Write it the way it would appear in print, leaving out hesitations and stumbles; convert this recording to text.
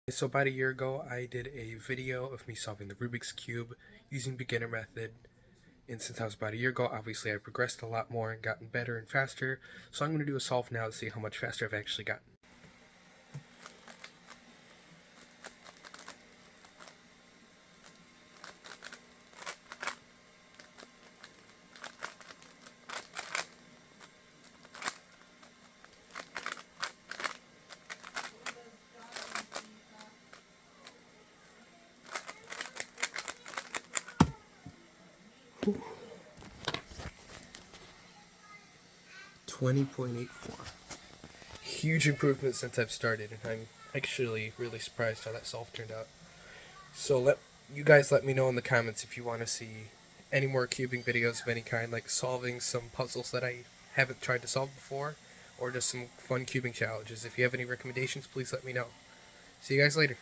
So about a year ago, I did a video of me solving the Rubik's Cube using beginner method. And since that was about a year ago, obviously I progressed a lot more and gotten better and faster. So I'm going to do a solve now to see how much faster I've actually gotten. Whew. 20.84. Huge improvement since I've started, and I'm actually really surprised how that solve turned out. So let me know in the comments if you want to see any more cubing videos of any kind, like solving some puzzles that I haven't tried to solve before, or just some fun cubing challenges. If you have any recommendations, please let me know. See you guys later.